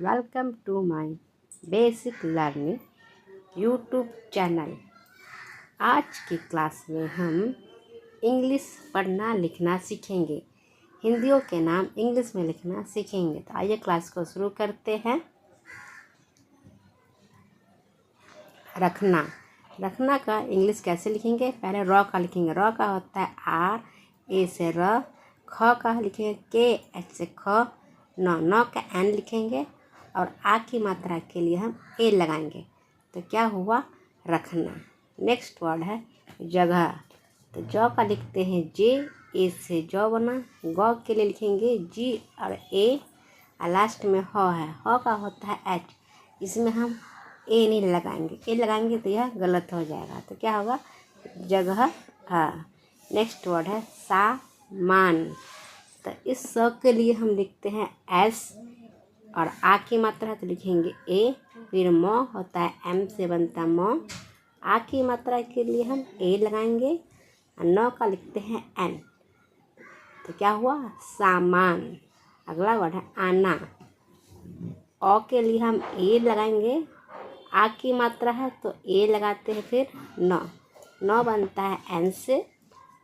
Welcome to my basic learning YouTube channel. आज की class में हम इंग्लिश पढ़ना लिखना सीखेंगे। हिंदियों के नाम इंग्लिश में लिखना सीखेंगे। तो आइए क्लास को शुरू करते हैं। रखना रखना का इंग्लिश कैसे लिखेंगे? पहले रॉ का लिखेंगे। रॉ का होता है आर, ए से र। ख का लिखेंगे के, एच से ख। नौ का एन लिखेंगे और आ की मात्रा के लिए हम ए लगाएंगे। तो क्या हुआ? रखना। नेक्स्ट वर्ड है जगह। तो जौ का लिखते हैं जे, ए से जौ बना। गौ के लिए लिखेंगे जी और ए और लास्ट में ह है। ह का होता है एच, इसमें हम ए नहीं लगाएंगे। ए लगाएंगे तो यह गलत हो जाएगा। तो क्या होगा? जगह। हाँ। नेक्स्ट वर्ड है सामान। तो इस स के लिए हम लिखते हैं एस और आ की मात्रा तो लिखेंगे ए। फिर म होता है एम से बनता म। आ की मात्रा के लिए हम ए लगाएंगे और नौ का लिखते हैं एन। तो क्या हुआ? सामान। अगला वर्ड है आना। औ के लिए हम ए लगाएंगे। आ की मात्रा है तो ए लगाते हैं। फिर नौ बनता है एन से।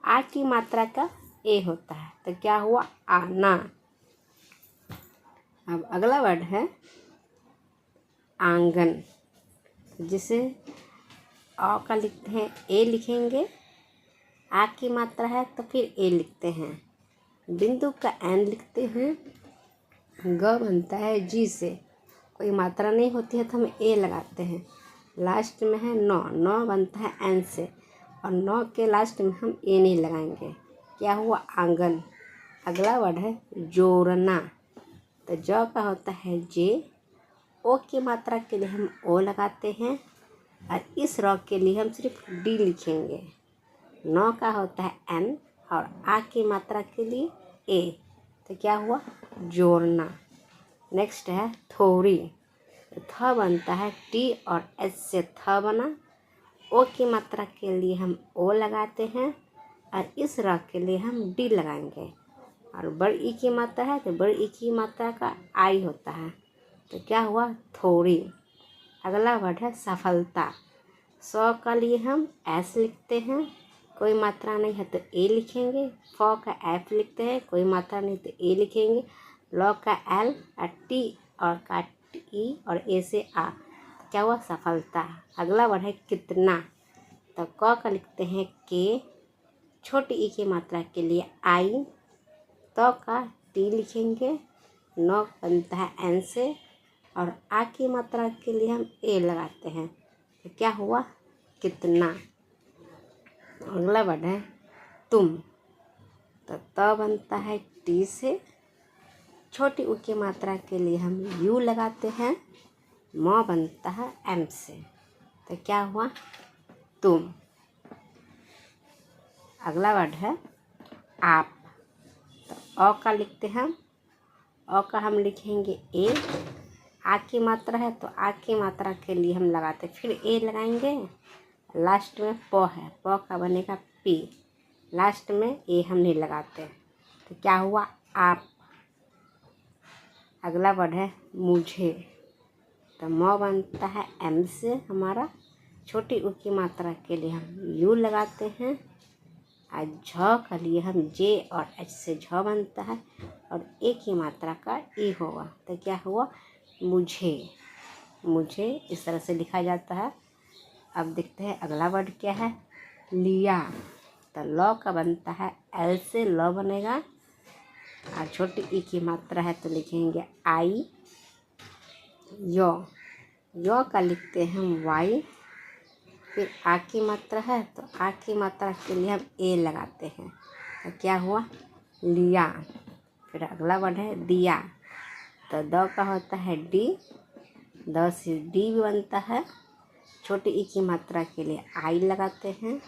आ की मात्रा का ए होता है। तो क्या हुआ? आना। अब अगला वर्ड है आंगन, जिसे औ का लिखते हैं ए लिखेंगे। आ की मात्रा है तो फिर ए लिखते हैं। बिंदु का एन लिखते हैं। ग बनता है जी से, कोई मात्रा नहीं होती है तो हम ए लगाते हैं। लास्ट में है नौ बनता है एन से और नौ के लास्ट में हम ए नहीं लगाएंगे। क्या हुआ? आंगन। अगला वर्ड है जोड़ना। तो जौ का होता है जे। ओ की मात्रा के लिए हम ओ लगाते हैं और इस रॉ के लिए हम सिर्फ डी लिखेंगे। नौ का होता है एन और आ की मात्रा के लिए ए। तो क्या हुआ? जोड़ना। नेक्स्ट है थोड़ी। थ बनता है टी और एच से थ बना। ओ की मात्रा के लिए हम ओ लगाते हैं और इस र के लिए हम डी लगाएंगे। और बड़ ई की मात्रा है तो बड़ ई की मात्रा का आई होता है। तो क्या हुआ? थोड़ी। अगला वर्ड है सफलता। सौ का लिए हम एस लिखते हैं, कोई मात्रा नहीं है तो ए लिखेंगे। फ का एफ लिखते हैं, कोई मात्रा नहीं तो ए लिखेंगे। लॉ का एल और टी और का ई और ए से आ। क्या हुआ? सफलता। अगला वर्ड है कितना। तो क का लिखते हैं के, छोटी ई की मात्रा के लिए आई। तो का टी लिखेंगे। नौ बनता है एन से और आ की मात्रा के लिए हम ए लगाते हैं। तो क्या हुआ? कितना। अगला वर्ड है तुम। तो बनता है टी से, छोटी ऊ की मात्रा के लिए हम यू लगाते हैं। म बनता है एम से। तो क्या हुआ? तुम। अगला वर्ड है आप। तो अ का लिखते हैं हम। अ का हम लिखेंगे ए। आ की मात्रा है तो आ की मात्रा के लिए हम लगाते, फिर ए लगाएंगे। लास्ट में प है, प का बनेगा पी। लास्ट में ए हम नहीं लगाते। तो क्या हुआ? आप। अगला वर्ड है मुझे। तो म बनता है एम से हमारा, छोटी ऊ की मात्रा के लिए हम यू लगाते हैं और झ के लिए हम जे और एच से झ बनता है और ए की मात्रा का ई होगा। तो क्या हुआ? मुझे। मुझे इस तरह से लिखा जाता है। अब देखते हैं अगला वर्ड क्या है। लिया। तो लॉ का बनता है एल से लॉ बनेगा और छोटी ई की मात्रा है तो लिखेंगे आई। यो का लिखते हैं हम वाई। फिर आ की मात्रा है तो आ की मात्रा के लिए हम ए लगाते हैं। तो क्या हुआ? लिया। फिर अगला वर्ड है दिया। तो द का होता है डी। द से डी भी बनता है, छोटी ई की मात्रा के लिए आई लगाते हैं।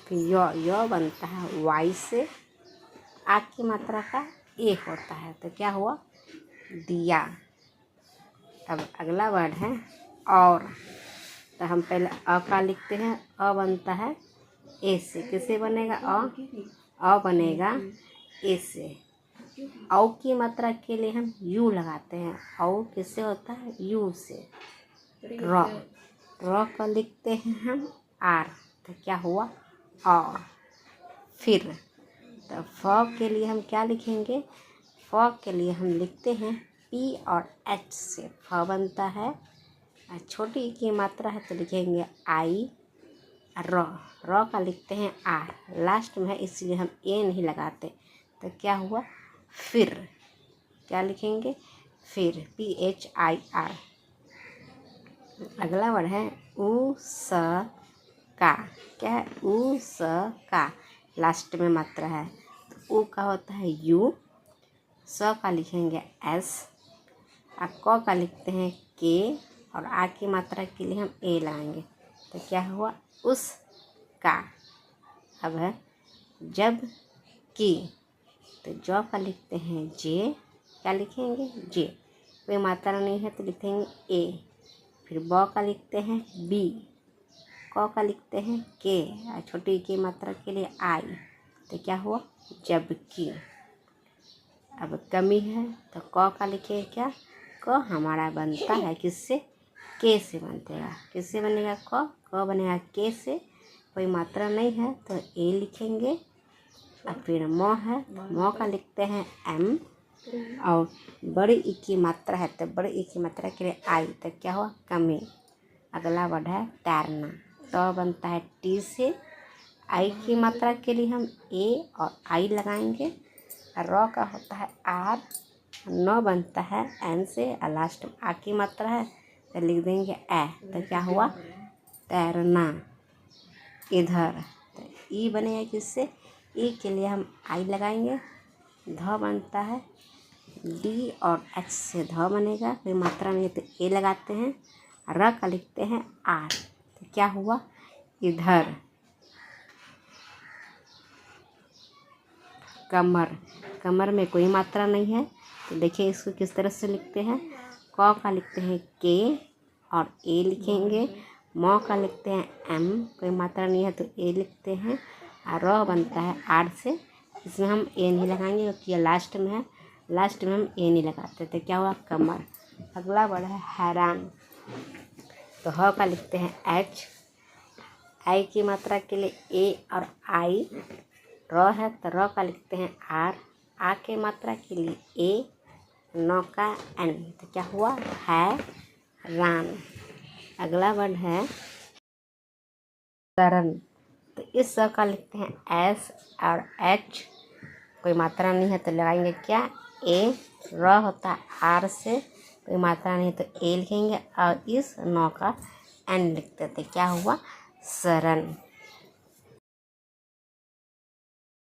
फिर यो बनता है वाई से, आ की मात्रा का ए होता है। तो क्या हुआ? दिया। अब अगला वर्ड है और। तो हम पहले अ का लिखते हैं। अ बनता है ए से। किससे बनेगा? अ बनेगा ए से। औ की मात्रा के लिए हम यू लगाते हैं। औ किससे होता है? यू से। र का लिखते हैं हम आर, तो क्या हुआ? और। फिर तो फ के लिए हम क्या लिखेंगे? फ के लिए हम लिखते हैं पी और एच से फ बनता है। छोटी ई की मात्रा है तो लिखेंगे आई। र का लिखते हैं आर, लास्ट में है इसलिए हम ए नहीं लगाते। तो क्या हुआ? फिर। क्या लिखेंगे? फिर PHIR। अगला वर्ड है उ स का। क्या है? उ स का, लास्ट में मात्रा है तो उ का होता है यू। स का लिखेंगे एस। क का लिखते हैं के और आ की मात्रा के लिए हम ए लगाएंगे। तो क्या हुआ? उस का। अब है जब की, तो जौ का लिखते हैं जे। क्या लिखेंगे? जे। कोई मात्रा नहीं है तो लिखेंगे ए। फिर ब का लिखते हैं बी। क का लिखते हैं के और छोटी की मात्रा के लिए आई। तो क्या हुआ? जबकि। अब कमी है तो क का लिखिए क्या? क हमारा बनता है किससे? के से बनतेगा। किससे बनेगा? क बनेगा के से। कोई मात्रा नहीं है तो ए लिखेंगे। और फिर म है, म का लिखते हैं एम। और बड़ी ई की मात्रा है तो बड़ी ई की मात्रा के लिए आई। तो क्या हुआ? कमी। अगला वर्ड है तैरना। तो बनता है टी से। आई की मात्रा के लिए हम ए और आई लगाएंगे। र का होता है आर। न बनता है एन से और लास्ट में आ की मात्रा है तो लिख देंगे ए। तो क्या हुआ? तैरना। इधर तो ई बनेगा किससे? ई के लिए हम आई लगाएंगे। ध बनता है डी और एच से ध बनेगा। कोई मात्रा नहीं है तो ए लगाते हैं। र का लिखते हैं आर। तो क्या हुआ? इधर। कमर। कमर में कोई मात्रा नहीं है तो देखिए इसको किस तरह से लिखते हैं। क का लिखते हैं के और ए लिखेंगे। म का लिखते हैं एम, कोई मात्रा नहीं है तो ए लिखते हैं। और र बनता है आर से। इसमें हम ए नहीं लगाएंगे क्योंकि ये लास्ट में है। लास्ट में हम ए नहीं लगाते। तो क्या हुआ? कमर। अगला वर्ड है हैरान। तो ह का लिखते हैं एच। आई की मात्रा के लिए ए और आई। र है तो र का लिखते हैं आर। आ के मात्रा के लिए ए। न का एन। तो क्या हुआ? है रान। अगला वर्ड है सरन। तो इस स का लिखते हैं एस और एच। कोई मात्रा नहीं है तो लगाएंगे क्या? ए। र होता है आर से, कोई मात्रा नहीं है तो ए लिखेंगे और इस न का एन लिखते थे। क्या हुआ? सरन।